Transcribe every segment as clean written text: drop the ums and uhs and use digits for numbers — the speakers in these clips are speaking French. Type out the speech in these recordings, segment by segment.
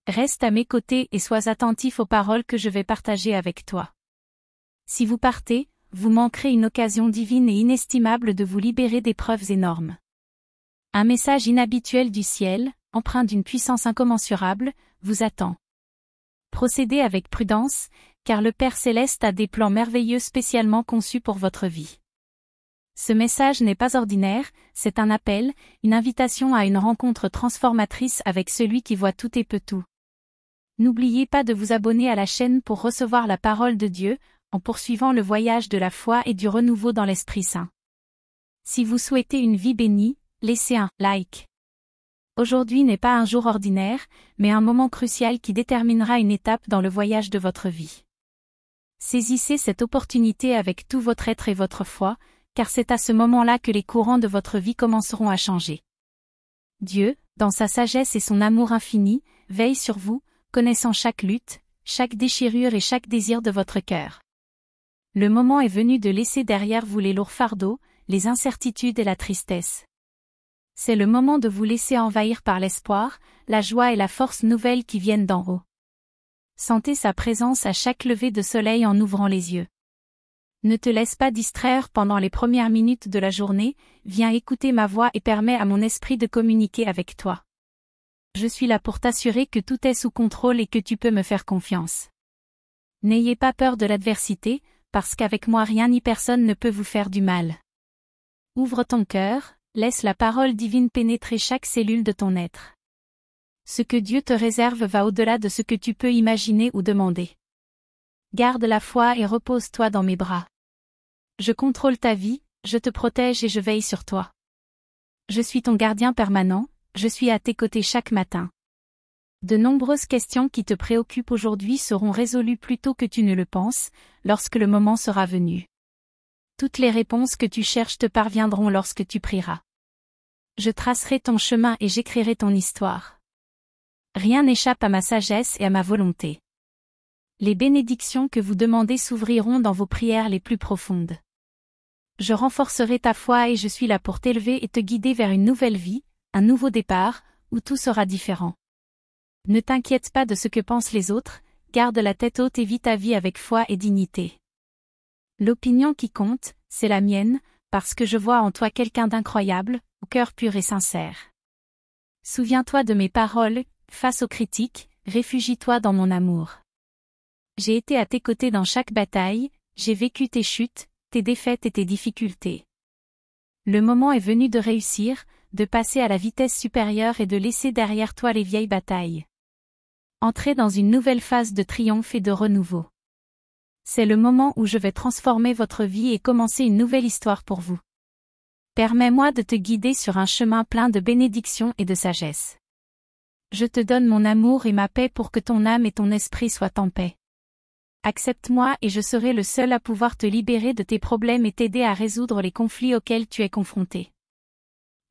Reste à mes côtés et sois attentif aux paroles que je vais partager avec toi. Si vous partez, vous manquerez une occasion divine et inestimable de vous libérer d'épreuves énormes. Un message inhabituel du ciel, empreint d'une puissance incommensurable, vous attend. Procédez avec prudence, car le Père Céleste a des plans merveilleux spécialement conçus pour votre vie. Ce message n'est pas ordinaire, c'est un appel, une invitation à une rencontre transformatrice avec celui qui voit tout et peut tout. N'oubliez pas de vous abonner à la chaîne pour recevoir la parole de Dieu, en poursuivant le voyage de la foi et du renouveau dans l'Esprit Saint. Si vous souhaitez une vie bénie, laissez un like. Aujourd'hui n'est pas un jour ordinaire, mais un moment crucial qui déterminera une étape dans le voyage de votre vie. Saisissez cette opportunité avec tout votre être et votre foi, car c'est à ce moment-là que les courants de votre vie commenceront à changer. Dieu, dans sa sagesse et son amour infini, veille sur vous, connaissant chaque lutte, chaque déchirure et chaque désir de votre cœur. Le moment est venu de laisser derrière vous les lourds fardeaux, les incertitudes et la tristesse. C'est le moment de vous laisser envahir par l'espoir, la joie et la force nouvelle qui viennent d'en haut. Sentez sa présence à chaque lever de soleil en ouvrant les yeux. Ne te laisse pas distraire pendant les premières minutes de la journée, viens écouter ma voix et permets à mon esprit de communiquer avec toi. Je suis là pour t'assurer que tout est sous contrôle et que tu peux me faire confiance. N'ayez pas peur de l'adversité, parce qu'avec moi rien ni personne ne peut vous faire du mal. Ouvre ton cœur, laisse la parole divine pénétrer chaque cellule de ton être. Ce que Dieu te réserve va au-delà de ce que tu peux imaginer ou demander. Garde la foi et repose-toi dans mes bras. Je contrôle ta vie, je te protège et je veille sur toi. Je suis ton gardien permanent, je suis à tes côtés chaque matin. De nombreuses questions qui te préoccupent aujourd'hui seront résolues plus tôt que tu ne le penses, lorsque le moment sera venu. Toutes les réponses que tu cherches te parviendront lorsque tu prieras. Je tracerai ton chemin et j'écrirai ton histoire. Rien n'échappe à ma sagesse et à ma volonté. Les bénédictions que vous demandez s'ouvriront dans vos prières les plus profondes. Je renforcerai ta foi et je suis là pour t'élever et te guider vers une nouvelle vie, un nouveau départ, où tout sera différent. Ne t'inquiète pas de ce que pensent les autres, garde la tête haute et vis ta vie avec foi et dignité. L'opinion qui compte, c'est la mienne, parce que je vois en toi quelqu'un d'incroyable, au cœur pur et sincère. Souviens-toi de mes paroles, face aux critiques, réfugie-toi dans mon amour. J'ai été à tes côtés dans chaque bataille, j'ai vécu tes chutes, tes défaites et tes difficultés. Le moment est venu de réussir, de passer à la vitesse supérieure et de laisser derrière toi les vieilles batailles. Entrez dans une nouvelle phase de triomphe et de renouveau. C'est le moment où je vais transformer votre vie et commencer une nouvelle histoire pour vous. Permets-moi de te guider sur un chemin plein de bénédictions et de sagesse. Je te donne mon amour et ma paix pour que ton âme et ton esprit soient en paix. Accepte-moi et je serai le seul à pouvoir te libérer de tes problèmes et t'aider à résoudre les conflits auxquels tu es confronté.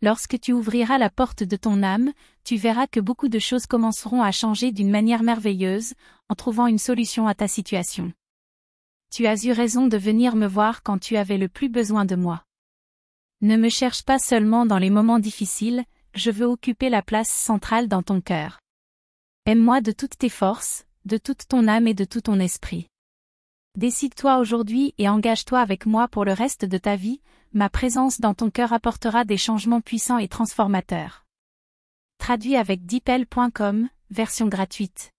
Lorsque tu ouvriras la porte de ton âme, tu verras que beaucoup de choses commenceront à changer d'une manière merveilleuse, en trouvant une solution à ta situation. Tu as eu raison de venir me voir quand tu avais le plus besoin de moi. Ne me cherche pas seulement dans les moments difficiles, je veux occuper la place centrale dans ton cœur. Aime-moi de toutes tes forces, de toute ton âme et de tout ton esprit. Décide-toi aujourd'hui et engage-toi avec moi pour le reste de ta vie, ma présence dans ton cœur apportera des changements puissants et transformateurs. Traduit avec deepl.com, version gratuite.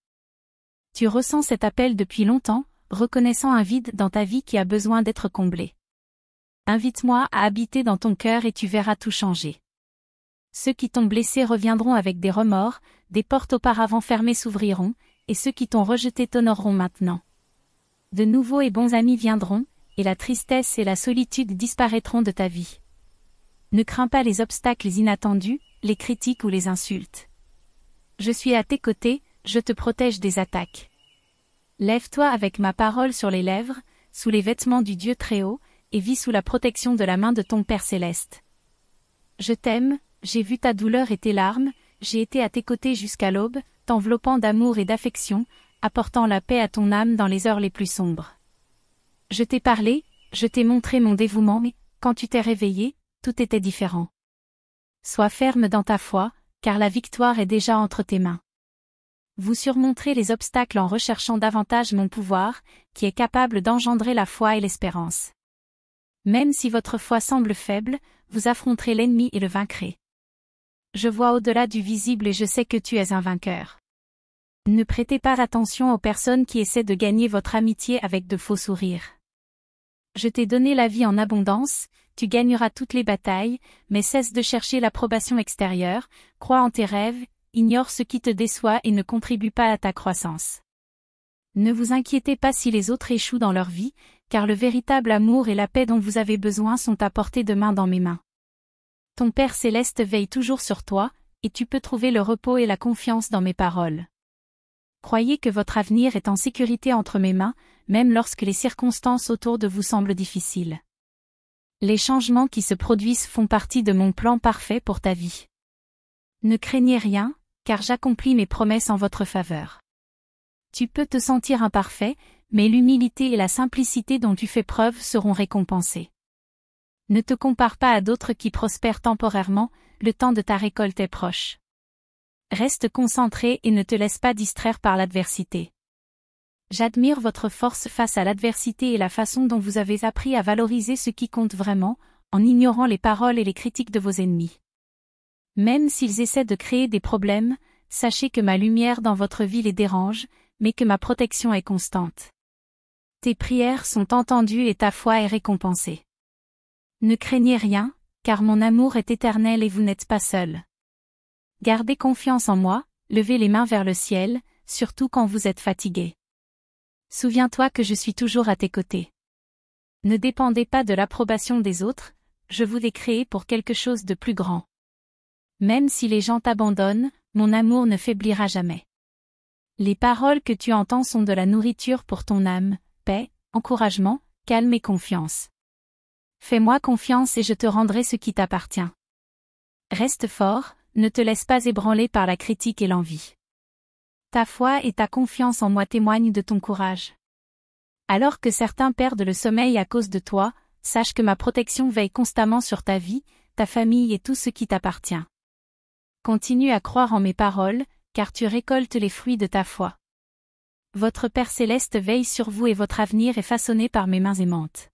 Tu ressens cet appel depuis longtemps, reconnaissant un vide dans ta vie qui a besoin d'être comblé. Invite-moi à habiter dans ton cœur et tu verras tout changer. Ceux qui t'ont blessé reviendront avec des remords, des portes auparavant fermées s'ouvriront, et ceux qui t'ont rejeté t'honoreront maintenant. De nouveaux et bons amis viendront, et la tristesse et la solitude disparaîtront de ta vie. Ne crains pas les obstacles inattendus, les critiques ou les insultes. Je suis à tes côtés, je te protège des attaques. Lève-toi avec ma parole sur les lèvres, sous les vêtements du Dieu Très-Haut, et vis sous la protection de la main de ton Père Céleste. Je t'aime, j'ai vu ta douleur et tes larmes, j'ai été à tes côtés jusqu'à l'aube, t'enveloppant d'amour et d'affection, apportant la paix à ton âme dans les heures les plus sombres. Je t'ai parlé, je t'ai montré mon dévouement, mais, quand tu t'es réveillé, tout était différent. Sois ferme dans ta foi, car la victoire est déjà entre tes mains. Vous surmonterez les obstacles en recherchant davantage mon pouvoir, qui est capable d'engendrer la foi et l'espérance. Même si votre foi semble faible, vous affronterez l'ennemi et le vaincrez. Je vois au-delà du visible et je sais que tu es un vainqueur. Ne prêtez pas attention aux personnes qui essaient de gagner votre amitié avec de faux sourires. Je t'ai donné la vie en abondance, tu gagneras toutes les batailles, mais cesse de chercher l'approbation extérieure, crois en tes rêves, ignore ce qui te déçoit et ne contribue pas à ta croissance. Ne vous inquiétez pas si les autres échouent dans leur vie, car le véritable amour et la paix dont vous avez besoin sont à portée de main dans mes mains. Ton Père céleste veille toujours sur toi, et tu peux trouver le repos et la confiance dans mes paroles. Croyez que votre avenir est en sécurité entre mes mains, même lorsque les circonstances autour de vous semblent difficiles. Les changements qui se produisent font partie de mon plan parfait pour ta vie. Ne craignez rien, car j'accomplis mes promesses en votre faveur. Tu peux te sentir imparfait, mais l'humilité et la simplicité dont tu fais preuve seront récompensées. Ne te compare pas à d'autres qui prospèrent temporairement, le temps de ta récolte est proche. Reste concentré et ne te laisse pas distraire par l'adversité. J'admire votre force face à l'adversité et la façon dont vous avez appris à valoriser ce qui compte vraiment, en ignorant les paroles et les critiques de vos ennemis. Même s'ils essaient de créer des problèmes, sachez que ma lumière dans votre vie les dérange, mais que ma protection est constante. Tes prières sont entendues et ta foi est récompensée. Ne craignez rien, car mon amour est éternel et vous n'êtes pas seul. Gardez confiance en moi, levez les mains vers le ciel, surtout quand vous êtes fatigué. Souviens-toi que je suis toujours à tes côtés. Ne dépendez pas de l'approbation des autres, je vous ai créé pour quelque chose de plus grand. Même si les gens t'abandonnent, mon amour ne faiblira jamais. Les paroles que tu entends sont de la nourriture pour ton âme, paix, encouragement, calme et confiance. Fais-moi confiance et je te rendrai ce qui t'appartient. Reste fort, ne te laisse pas ébranler par la critique et l'envie. Ta foi et ta confiance en moi témoignent de ton courage. Alors que certains perdent le sommeil à cause de toi, sache que ma protection veille constamment sur ta vie, ta famille et tout ce qui t'appartient. Continue à croire en mes paroles, car tu récoltes les fruits de ta foi. Votre Père céleste veille sur vous et votre avenir est façonné par mes mains aimantes.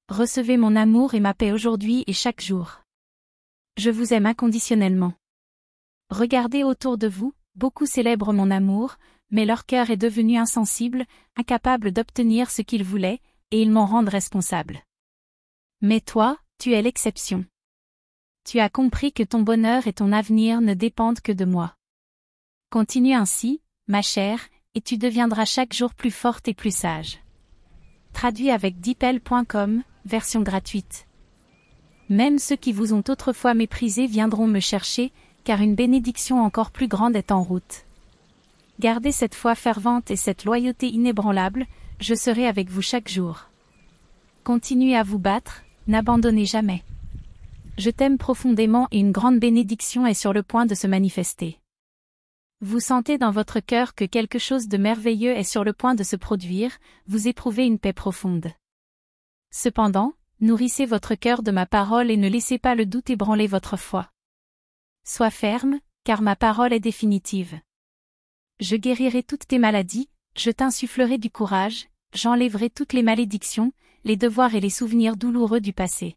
Recevez mon amour et ma paix aujourd'hui et chaque jour. Je vous aime inconditionnellement. Regardez autour de vous, beaucoup célèbrent mon amour, mais leur cœur est devenu insensible, incapable d'obtenir ce qu'ils voulaient, et ils m'en rendent responsable. Mais toi, tu es l'exception. Tu as compris que ton bonheur et ton avenir ne dépendent que de moi. Continue ainsi, ma chère, et tu deviendras chaque jour plus forte et plus sage. Traduit avec DeepL.com, version gratuite. Même ceux qui vous ont autrefois méprisé viendront me chercher, car une bénédiction encore plus grande est en route. Gardez cette foi fervente et cette loyauté inébranlable, je serai avec vous chaque jour. Continuez à vous battre, n'abandonnez jamais. Je t'aime profondément et une grande bénédiction est sur le point de se manifester. Vous sentez dans votre cœur que quelque chose de merveilleux est sur le point de se produire, vous éprouvez une paix profonde. Cependant, nourrissez votre cœur de ma parole et ne laissez pas le doute ébranler votre foi. Sois ferme, car ma parole est définitive. Je guérirai toutes tes maladies, je t'insufflerai du courage, j'enlèverai toutes les malédictions, les devoirs et les souvenirs douloureux du passé.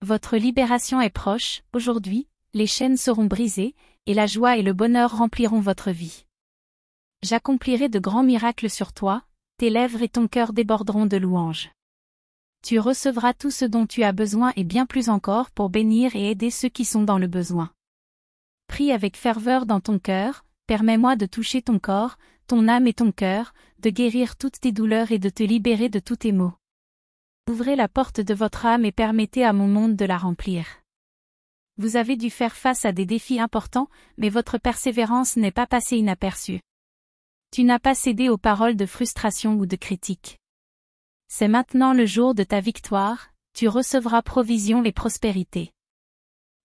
Votre libération est proche, aujourd'hui, les chaînes seront brisées, et la joie et le bonheur rempliront votre vie. J'accomplirai de grands miracles sur toi, tes lèvres et ton cœur déborderont de louanges. Tu recevras tout ce dont tu as besoin et bien plus encore pour bénir et aider ceux qui sont dans le besoin. Prie avec ferveur dans ton cœur, permets-moi de toucher ton corps, ton âme et ton cœur, de guérir toutes tes douleurs et de te libérer de tous tes maux. Ouvrez la porte de votre âme et permettez à mon monde de la remplir. Vous avez dû faire face à des défis importants, mais votre persévérance n'est pas passée inaperçue. Tu n'as pas cédé aux paroles de frustration ou de critique. C'est maintenant le jour de ta victoire, tu recevras provision et prospérité.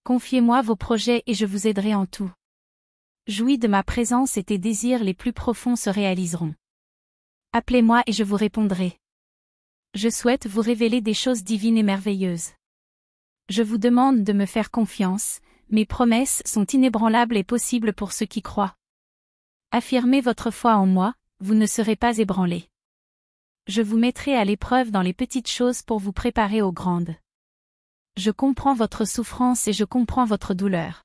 Confiez-moi vos projets et je vous aiderai en tout. Jouis de ma présence et tes désirs les plus profonds se réaliseront. Appelez-moi et je vous répondrai. Je souhaite vous révéler des choses divines et merveilleuses. Je vous demande de me faire confiance, mes promesses sont inébranlables et possibles pour ceux qui croient. Affirmez votre foi en moi, vous ne serez pas ébranlés. Je vous mettrai à l'épreuve dans les petites choses pour vous préparer aux grandes. Je comprends votre souffrance et je comprends votre douleur.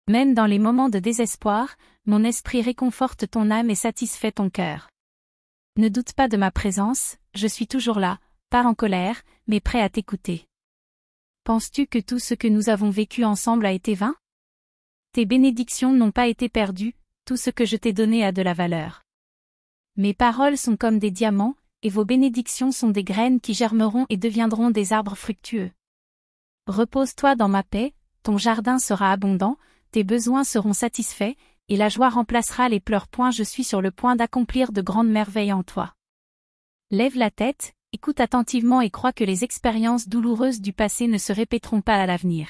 Même dans les moments de désespoir, mon esprit réconforte ton âme et satisfait ton cœur. Ne doute pas de ma présence, je suis toujours là, pas en colère, mais prêt à t'écouter. Penses-tu que tout ce que nous avons vécu ensemble a été vain? Tes bénédictions n'ont pas été perdues, tout ce que je t'ai donné a de la valeur. Mes paroles sont comme des diamants, et vos bénédictions sont des graines qui germeront et deviendront des arbres fructueux. Repose-toi dans ma paix, ton jardin sera abondant, tes besoins seront satisfaits, et la joie remplacera les pleurs. Je suis sur le point d'accomplir de grandes merveilles en toi. Lève la tête, écoute attentivement et crois que les expériences douloureuses du passé ne se répéteront pas à l'avenir.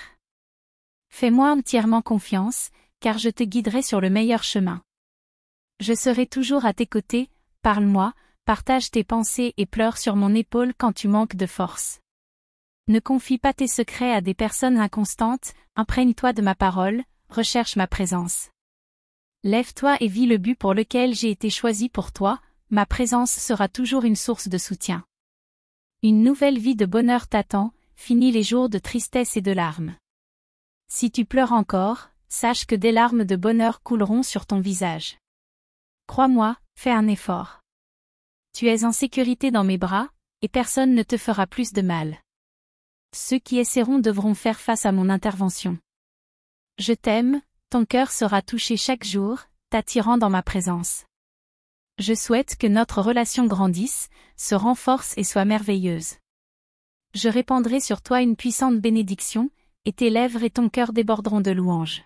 Fais-moi entièrement confiance, car je te guiderai sur le meilleur chemin. Je serai toujours à tes côtés, parle-moi, partage tes pensées et pleure sur mon épaule quand tu manques de force. Ne confie pas tes secrets à des personnes inconstantes, imprègne-toi de ma parole, recherche ma présence. Lève-toi et vis le but pour lequel j'ai été choisi pour toi, ma présence sera toujours une source de soutien. Une nouvelle vie de bonheur t'attend, finis les jours de tristesse et de larmes. Si tu pleures encore, sache que des larmes de bonheur couleront sur ton visage. Crois-moi, fais un effort. Tu es en sécurité dans mes bras, et personne ne te fera plus de mal. Ceux qui essaieront devront faire face à mon intervention. Je t'aime, ton cœur sera touché chaque jour, t'attirant dans ma présence. Je souhaite que notre relation grandisse, se renforce et soit merveilleuse. Je répandrai sur toi une puissante bénédiction, et tes lèvres et ton cœur déborderont de louanges.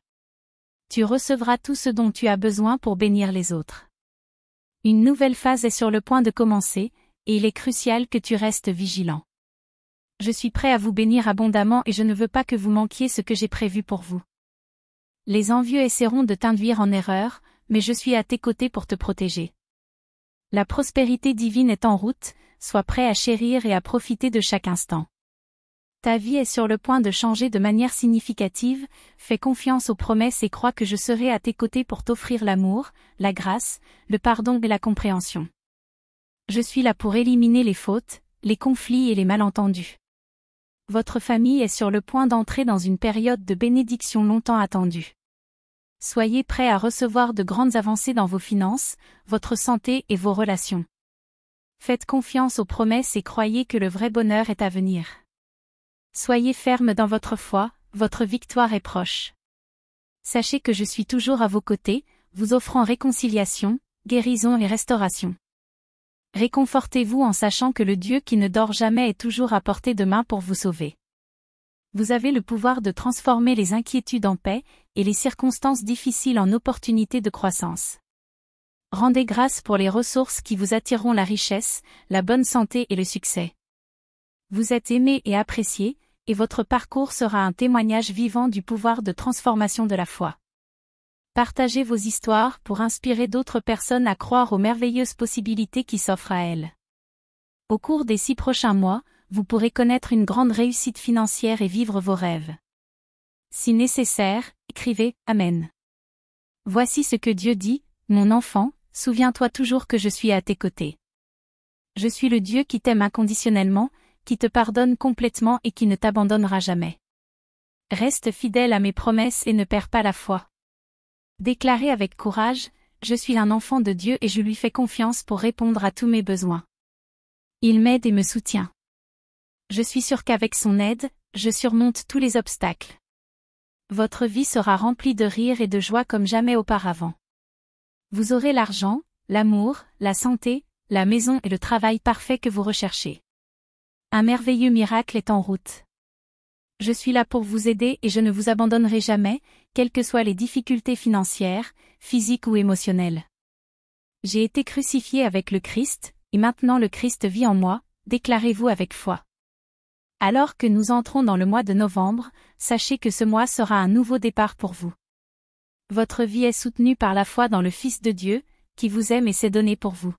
Tu recevras tout ce dont tu as besoin pour bénir les autres. Une nouvelle phase est sur le point de commencer, et il est crucial que tu restes vigilant. Je suis prêt à vous bénir abondamment et je ne veux pas que vous manquiez ce que j'ai prévu pour vous. Les envieux essaieront de t'induire en erreur, mais je suis à tes côtés pour te protéger. La prospérité divine est en route, sois prêt à chérir et à profiter de chaque instant. Ta vie est sur le point de changer de manière significative, fais confiance aux promesses et crois que je serai à tes côtés pour t'offrir l'amour, la grâce, le pardon et la compréhension. Je suis là pour éliminer les fautes, les conflits et les malentendus. Votre famille est sur le point d'entrer dans une période de bénédiction longtemps attendue. Soyez prêts à recevoir de grandes avancées dans vos finances, votre santé et vos relations. Faites confiance aux promesses et croyez que le vrai bonheur est à venir. Soyez ferme dans votre foi, votre victoire est proche. Sachez que je suis toujours à vos côtés, vous offrant réconciliation, guérison et restauration. Réconfortez-vous en sachant que le Dieu qui ne dort jamais est toujours à portée de main pour vous sauver. Vous avez le pouvoir de transformer les inquiétudes en paix, et les circonstances difficiles en opportunités de croissance. Rendez grâce pour les ressources qui vous attireront la richesse, la bonne santé et le succès. Vous êtes aimé et apprécié, et votre parcours sera un témoignage vivant du pouvoir de transformation de la foi. Partagez vos histoires pour inspirer d'autres personnes à croire aux merveilleuses possibilités qui s'offrent à elles. Au cours des 6 prochains mois, vous pourrez connaître une grande réussite financière et vivre vos rêves. Si nécessaire, écrivez « Amen ». Voici ce que Dieu dit, mon enfant, souviens-toi toujours que je suis à tes côtés. Je suis le Dieu qui t'aime inconditionnellement, qui te pardonne complètement et qui ne t'abandonnera jamais. Reste fidèle à mes promesses et ne perds pas la foi. Déclarez avec courage, je suis un enfant de Dieu et je lui fais confiance pour répondre à tous mes besoins. Il m'aide et me soutient. Je suis sûr qu'avec son aide, je surmonte tous les obstacles. Votre vie sera remplie de rire et de joie comme jamais auparavant. Vous aurez l'argent, l'amour, la santé, la maison et le travail parfait que vous recherchez. Un merveilleux miracle est en route. Je suis là pour vous aider et je ne vous abandonnerai jamais, quelles que soient les difficultés financières, physiques ou émotionnelles. J'ai été crucifié avec le Christ, et maintenant le Christ vit en moi, déclarez-vous avec foi. Alors que nous entrons dans le mois de novembre, sachez que ce mois sera un nouveau départ pour vous. Votre vie est soutenue par la foi dans le Fils de Dieu, qui vous aime et s'est donné pour vous.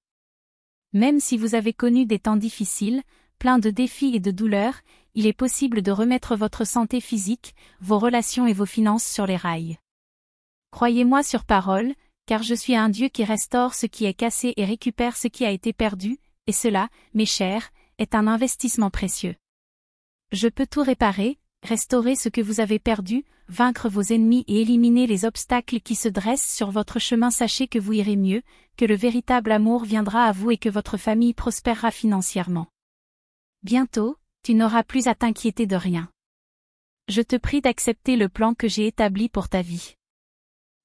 Même si vous avez connu des temps difficiles, pleins de défis et de douleurs, il est possible de remettre votre santé physique, vos relations et vos finances sur les rails. Croyez-moi sur parole, Car je suis un Dieu qui restaure ce qui est cassé et récupère ce qui a été perdu, et cela, mes chers, est un investissement précieux. Je peux tout réparer, restaurer ce que vous avez perdu, vaincre vos ennemis et éliminer les obstacles qui se dressent sur votre chemin. Sachez que vous irez mieux, que le véritable amour viendra à vous et que votre famille prospérera financièrement. Bientôt, tu n'auras plus à t'inquiéter de rien. Je te prie d'accepter le plan que j'ai établi pour ta vie.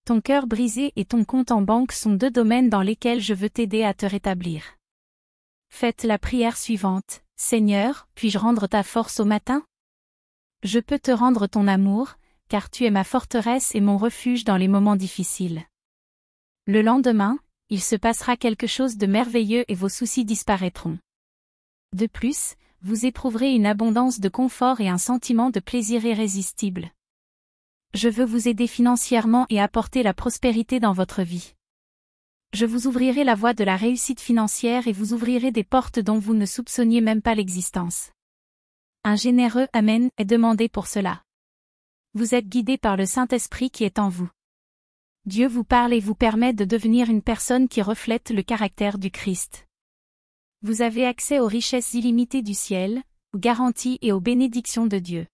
Ton cœur brisé et ton compte en banque sont deux domaines dans lesquels je veux t'aider à te rétablir. Faites la prière suivante. Seigneur, puis-je rendre ta force au matin? Je peux te rendre ton amour, car tu es ma forteresse et mon refuge dans les moments difficiles. Le lendemain, il se passera quelque chose de merveilleux et vos soucis disparaîtront. De plus, vous éprouverez une abondance de confort et un sentiment de plaisir irrésistible. Je veux vous aider financièrement et apporter la prospérité dans votre vie. Je vous ouvrirai la voie de la réussite financière et vous ouvrirez des portes dont vous ne soupçonniez même pas l'existence. Un généreux Amen est demandé pour cela. Vous êtes guidé par le Saint-Esprit qui est en vous. Dieu vous parle et vous permet de devenir une personne qui reflète le caractère du Christ. Vous avez accès aux richesses illimitées du ciel, aux garanties et aux bénédictions de Dieu.